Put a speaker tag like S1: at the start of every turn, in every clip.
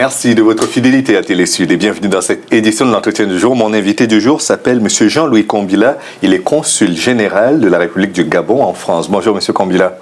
S1: Merci de votre fidélité à Télésud et bienvenue dans cette édition de l'entretien du jour. Mon invité du jour s'appelle M. Jean-Louis Kombila. Il est consul général de la République du Gabon en France. Bonjour M. Kombila.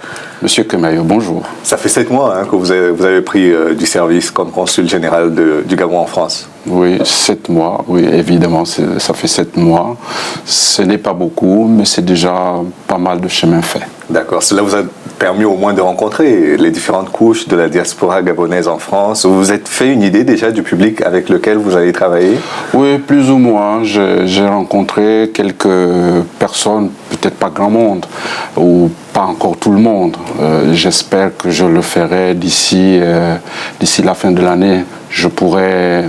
S2: Monsieur Kemayo, bonjour.
S1: Ça fait 7 mois que vous avez pris du service comme consul général du Gabon en France.
S2: Oui, 7 mois, oui, évidemment, ça fait 7 mois. Ce n'est pas beaucoup, mais c'est déjà pas mal de chemin fait.
S1: D'accord. Cela vous a permis au moins de rencontrer les différentes couches de la diaspora gabonaise en France. Vous vous êtes fait une idée déjà du public avec lequel vous allez travailler?
S2: Oui, plus ou moins. J'ai rencontré quelques personnes, peut-être pas grand monde, ou pas encore tout le monde. J'espère que je le ferai d'ici la fin de l'année. Je pourrai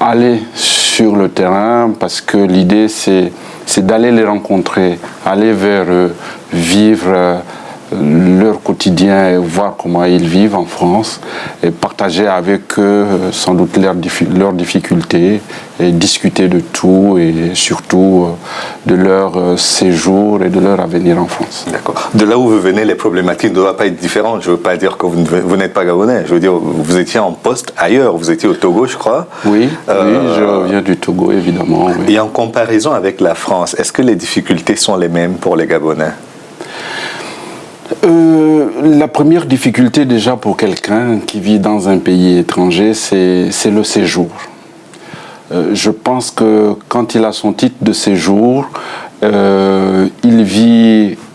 S2: aller sur le terrain parce que l'idée c'est d'aller les rencontrer, aller vers eux, vivre leur quotidien et voir comment ils vivent en France et partager avec eux sans doute leurs difficultés et discuter de tout et surtout de leur séjour et de leur avenir en France.
S1: D'accord. De là où vous venez, les problématiques ne doivent pas être différentes. Je ne veux pas dire que vous n'êtes pas gabonais. Je veux dire, vous étiez en poste ailleurs. Vous étiez au Togo, je crois.
S2: Oui, oui, je viens du Togo, évidemment. Oui.
S1: Et en comparaison avec la France, est-ce que les difficultés sont les mêmes pour les Gabonais?
S2: La première difficulté déjà pour quelqu'un qui vit dans un pays étranger, c'est le séjour. Je pense que quand il a son titre de séjour, il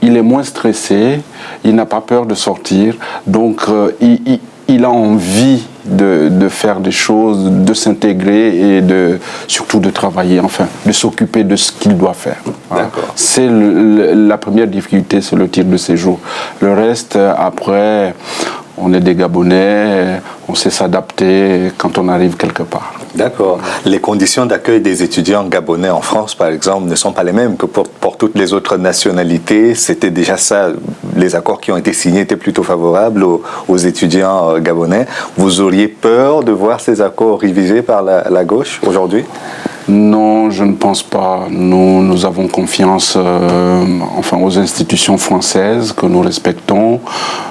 S2: est moins stressé, il n'a pas peur de sortir, donc il a envie de faire des choses, de s'intégrer et surtout de travailler, enfin, de s'occuper de ce qu'il doit faire. Voilà. C'est la première difficulté, c'est le titre de séjour. Le reste, après, on est des Gabonais, on sait s'adapter quand on arrive quelque part.
S1: D'accord. Les conditions d'accueil des étudiants gabonais en France, par exemple, ne sont pas les mêmes que pour toutes les autres nationalités. C'était déjà ça, les accords qui ont été signés étaient plutôt favorables aux étudiants gabonais. Vous auriez peur de voir ces accords révisés par la gauche aujourd'hui ?
S2: Non, je ne pense pas. Nous avons confiance aux institutions françaises que nous respectons.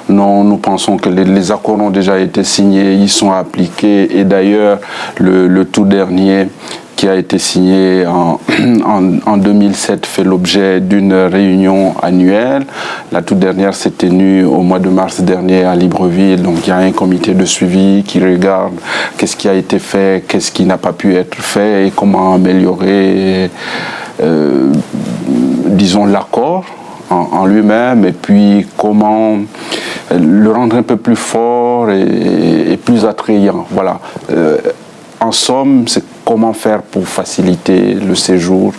S2: Non, nous pensons que les accords ont déjà été signés, ils sont appliqués. Et d'ailleurs, le tout dernier qui a été signé en 2007 fait l'objet d'une réunion annuelle. La toute dernière s'est tenue au mois de mars dernier à Libreville. Donc il y a un comité de suivi qui regarde qu'est-ce qui a été fait, qu'est-ce qui n'a pas pu être fait et comment améliorer, disons, l'accord en lui-même et puis comment le rendre un peu plus fort et plus attrayant. Voilà. En somme, c'est comment faire pour faciliter le séjour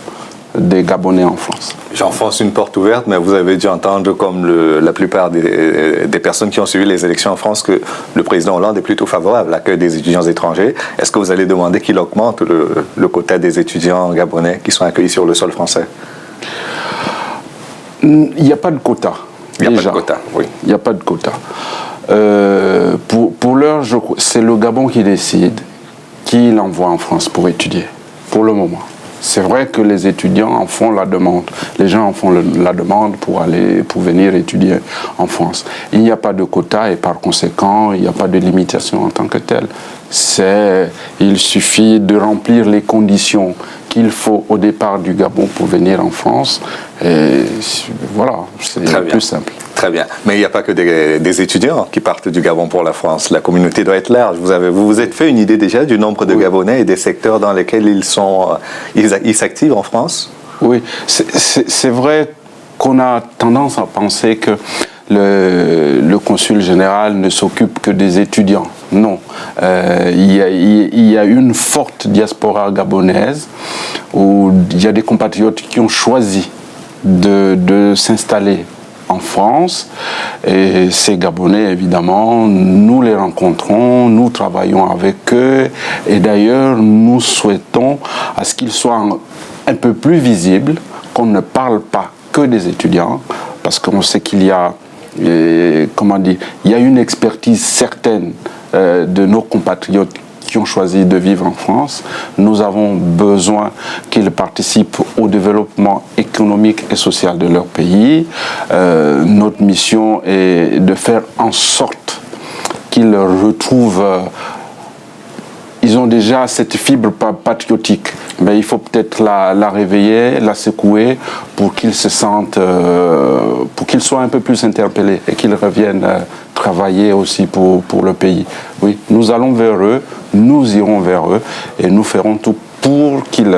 S2: des Gabonais en France.
S1: J'enfonce une porte ouverte, mais vous avez dû entendre, comme la plupart des personnes qui ont suivi les élections en France, que le président Hollande est plutôt favorable à l'accueil des étudiants étrangers. Est-ce que vous allez demander qu'il augmente le quota des étudiants gabonais qui sont accueillis sur le sol français?
S2: Il n'y a pas de quota.
S1: Il n'y a pas de quota, oui.
S2: Il n'y a pas de quota. Pour l'heure, c'est le Gabon qui décide qui l'envoie en France pour étudier, pour le moment. C'est vrai que les étudiants en font la demande, les gens en font la demande pour venir étudier en France. Il n'y a pas de quota et par conséquent, il n'y a pas de limitation en tant que telle. Il suffit de remplir les conditions qu'il faut au départ du Gabon pour venir en France. Et voilà, c'est plus simple.
S1: Très bien. Mais il n'y a pas que des étudiants qui partent du Gabon pour la France. La communauté doit être large. Vous vous êtes fait une idée déjà du nombre de Gabonais et des secteurs dans lesquels ils s'activent en France? Oui,
S2: c'est vrai qu'on a tendance à penser que le consul général ne s'occupe que des étudiants. Non. Il y a une forte diaspora gabonaise où il y a des compatriotes qui ont choisi de s'installer en France, et ces Gabonais, évidemment, nous les rencontrons, nous travaillons avec eux, et d'ailleurs, nous souhaitons à ce qu'ils soient un peu plus visibles, qu'on ne parle pas que des étudiants, parce qu'on sait qu'il y a, il y a une expertise certaine de nos compatriotes qui ont choisi de vivre en France. Nous avons besoin qu'ils participent au développement économique et social de leur pays. Notre mission est de faire en sorte qu'ils retrouvent ils ont déjà cette fibre patriotique. Mais il faut peut-être la réveiller, la secouer pour qu'ils se sentent, pour qu'ils soient un peu plus interpellés et qu'ils reviennent travailler aussi pour le pays. Oui, nous allons vers eux, nous irons vers eux et nous ferons tout pour qu'ils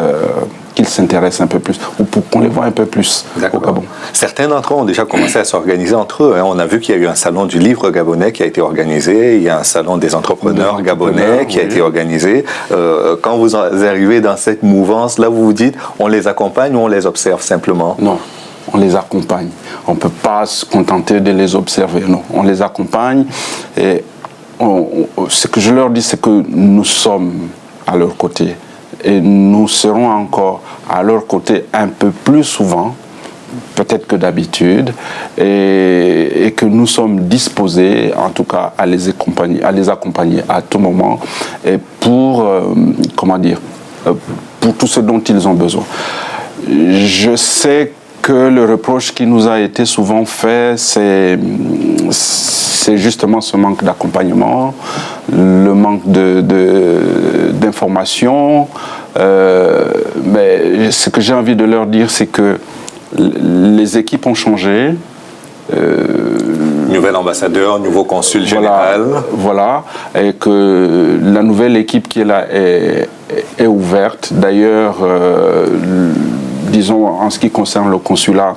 S2: s'intéressent un peu plus, ou pour qu'on les voit un peu plus au Gabon.
S1: Certains d'entre eux ont déjà commencé à s'organiser entre eux. On a vu qu'il y a eu un salon du livre gabonais qui a été organisé, il y a un salon des entrepreneurs gabonais qui a été organisé. Quand vous arrivez dans cette mouvance, là vous vous dites, on les accompagne ou on les observe simplement?
S2: Non, on les accompagne. On ne peut pas se contenter de les observer, non. On les accompagne et ce que je leur dis, c'est que nous sommes à leur côté. Et nous serons encore à leur côté un peu plus souvent, peut-être que d'habitude, et que nous sommes disposés, en tout cas, à les accompagner à tout moment, et pour, pour tout ce dont ils ont besoin. Je sais que le reproche qui nous a été souvent fait, c'est justement ce manque d'accompagnement, le manque d'information. Mais ce que j'ai envie de leur dire, c'est que les équipes ont changé.
S1: Nouvel ambassadeur, nouveau consul général.
S2: Voilà, et que la nouvelle équipe qui est là est ouverte. D'ailleurs, disons, en ce qui concerne le consulat,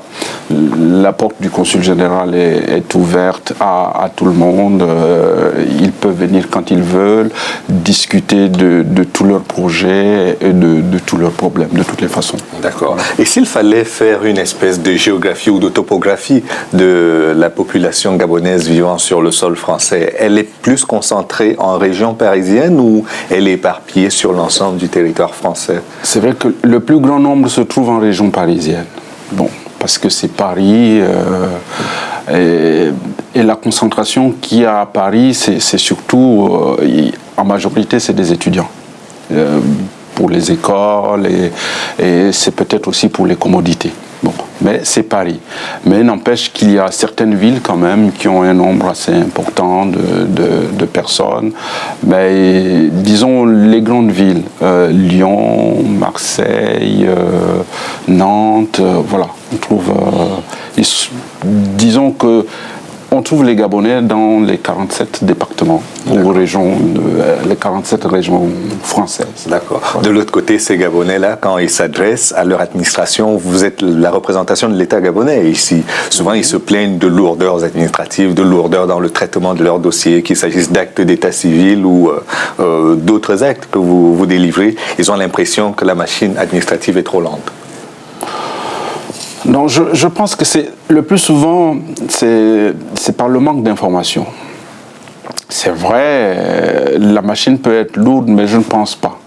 S2: la porte du consul général est ouverte à tout le monde. Ils peuvent venir quand ils veulent, discuter de tous leurs projets et de tous leurs problèmes, de toutes les façons.
S1: D'accord. Et s'il fallait faire une espèce de géographie ou de topographie de la population gabonaise vivant sur le sol français, elle est plus concentrée en région parisienne ou elle est éparpillée sur l'ensemble du territoire français?
S2: C'est vrai que le plus grand nombre se trouve en région parisienne. Bon, parce que c'est Paris et la concentration qu'il y a à Paris, c'est surtout, en majorité, c'est des étudiants. Pour les écoles et c'est peut-être aussi pour les commodités. Bon, mais c'est Paris. Mais n'empêche qu'il y a certaines villes quand même qui ont un nombre assez important de personnes. Mais disons les grandes villes, Lyon, Marseille, Nantes, voilà. On trouve, disons que on trouve les Gabonais dans les 47 départements ou régions, les 47 régions françaises.
S1: D'accord. De l'autre côté, ces Gabonais-là, quand ils s'adressent à leur administration, vous êtes la représentation de l'État gabonais ici. Souvent, ils se plaignent de lourdeurs administratives, de lourdeurs dans le traitement de leurs dossiers, qu'il s'agisse d'actes d'état civil ou d'autres actes que vous délivrez. Ils ont l'impression que la machine administrative est trop lente.
S2: Non, je pense que c'est le plus souvent, c'est par le manque d'information. C'est vrai, la machine peut être lourde, mais je ne pense pas.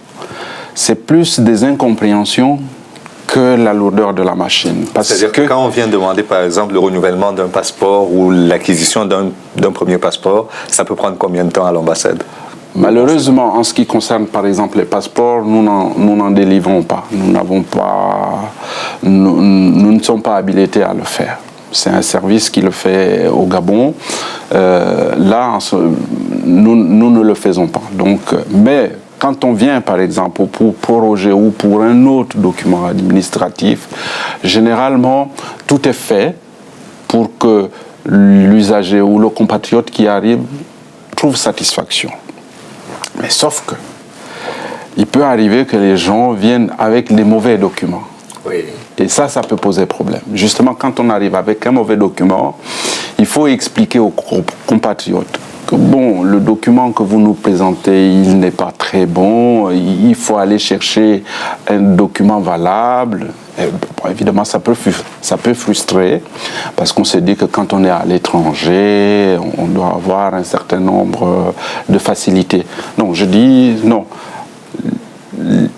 S2: C'est plus des incompréhensions que la lourdeur de la machine.
S1: C'est-à-dire que quand on vient demander, par exemple, le renouvellement d'un passeport ou l'acquisition d'un premier passeport, ça peut prendre combien de temps à l'ambassade?
S2: Malheureusement, en ce qui concerne par exemple les passeports, nous n'en délivrons pas. Nous ne sommes pas habilités à le faire. C'est un service qui le fait au Gabon. Là, nous ne le faisons pas. Donc, mais quand on vient par exemple pour proroger ou pour un autre document administratif, généralement tout est fait pour que l'usager ou le compatriote qui arrive trouve satisfaction. Mais sauf que, il peut arriver que les gens viennent avec des mauvais documents.
S1: Oui.
S2: Et ça peut poser problème. Justement, quand on arrive avec un mauvais document, il faut expliquer aux compatriotes que, bon, le document que vous nous présentez, il n'est pas très bon, il faut aller chercher un document valable. Et, bon, évidemment, ça peut frustrer, parce qu'on se dit que quand on est à l'étranger, on doit avoir un certain nombre de facilités. Non, je dis non.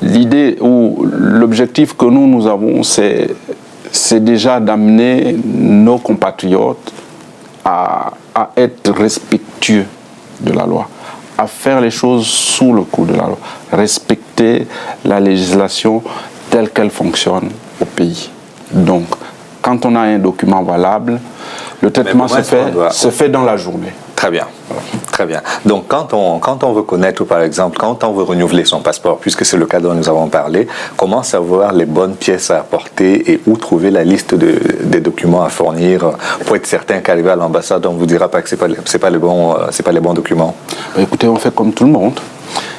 S2: L'idée ou l'objectif que nous avons, c'est déjà d'amener nos compatriotes à être respectueux de la loi, à faire les choses sous le coup de la loi, respecter la législation telle qu'elle fonctionne au pays. Donc, quand on a un document valable, le traitement se fait dans la journée.
S1: Très bien.
S2: Voilà.
S1: Très bien. Donc, quand on veut connaître, par exemple, quand on veut renouveler son passeport, puisque c'est le cas dont nous avons parlé, comment savoir les bonnes pièces à apporter et où trouver la liste des documents à fournir pour être certain qu'arriver à l'ambassade, on ne vous dira pas que ce n'est pas les bons documents?
S2: Écoutez, on fait comme tout le monde.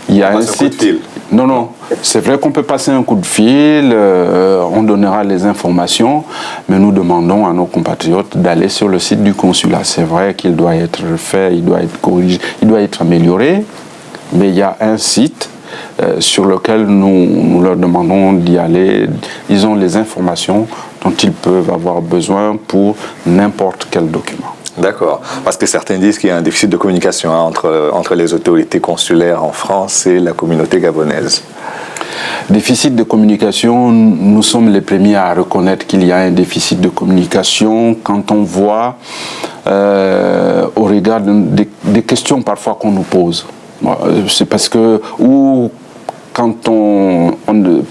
S2: Il y a un site. Non, c'est vrai qu'on peut passer un coup de fil, on donnera les informations, mais nous demandons à nos compatriotes d'aller sur le site du consulat. C'est vrai qu'il doit être refait, il doit être corrigé, il doit être amélioré, mais il y a un site sur lequel nous leur demandons d'y aller. Ils ont les informations dont ils peuvent avoir besoin pour n'importe quel document.
S1: D'accord, parce que certains disent qu'il y a un déficit de communication entre les autorités consulaires en France et la communauté gabonaise.
S2: Déficit de communication, nous sommes les premiers à reconnaître qu'il y a un déficit de communication quand on voit au regard des questions parfois qu'on nous pose. C'est parce que, ou quand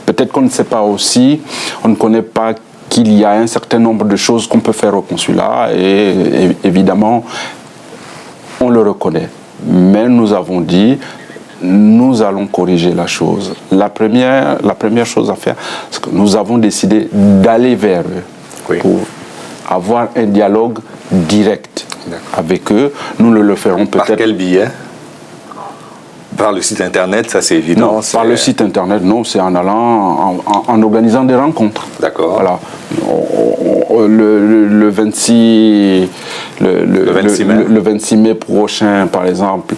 S2: peut-être qu'on ne sait pas aussi, on ne connaît pas qu'il y a un certain nombre de choses qu'on peut faire au consulat et évidemment, on le reconnaît. Mais nous avons dit, nous allons corriger la chose. La première chose à faire, c'est que nous avons décidé d'aller vers eux pour avoir un dialogue direct avec eux. Nous le ferons peut-être...
S1: Par quel biais ? Par le site internet, ça c'est évident.
S2: Non, par le site internet, non, c'est en allant, en organisant des rencontres.
S1: D'accord.
S2: Voilà. Le 26 mai prochain, par exemple,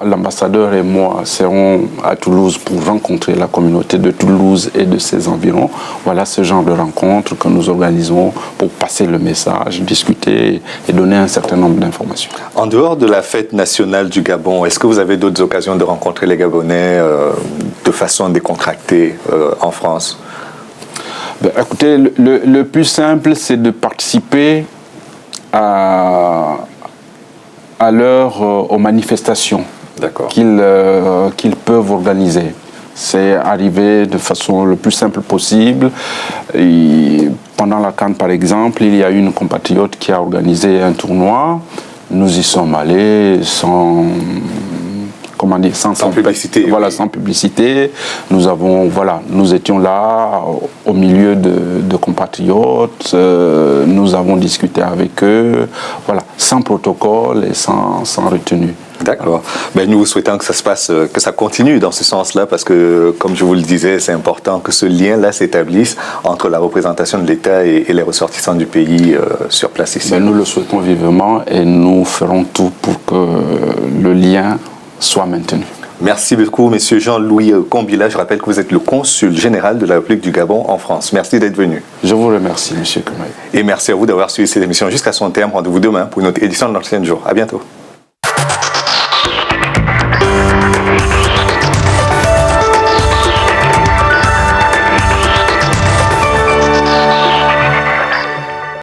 S2: l'ambassadeur et moi serons à Toulouse pour rencontrer la communauté de Toulouse et de ses environs. Voilà ce genre de rencontres que nous organisons pour passer le message, discuter et donner un certain nombre d'informations.
S1: En dehors de la fête nationale du Gabon, est-ce que vous avez d'autres occasions de rencontrer les Gabonais de façon décontractée en France ?
S2: Écoutez, le plus simple, c'est de participer aux manifestations qu'ils peuvent organiser. C'est arriver de façon le plus simple possible. Et pendant la CAN, par exemple, il y a une compatriote qui a organisé un tournoi. Nous y sommes allés sans
S1: publicité.
S2: Voilà, sans publicité. Nous étions là au milieu de compatriotes. Nous avons discuté avec eux. Voilà, sans protocole et sans retenue.
S1: D'accord. Ben, nous vous souhaitons que ça se passe, que ça continue dans ce sens-là, parce que, comme je vous le disais, c'est important que ce lien-là s'établisse entre la représentation de l'État et les ressortissants du pays sur place ici.
S2: Ben, nous le souhaitons vivement et nous ferons tout pour que le lien soit maintenu.
S1: Merci beaucoup, Monsieur Jean-Louis Kombila. Je rappelle que vous êtes le consul général de la République du Gabon en France. Merci d'être venu.
S2: Je vous remercie, Monsieur Koumaï.
S1: Et merci à vous d'avoir suivi cette émission jusqu'à son terme. Rendez-vous demain pour une autre édition de l'Ancien Jour. À bientôt.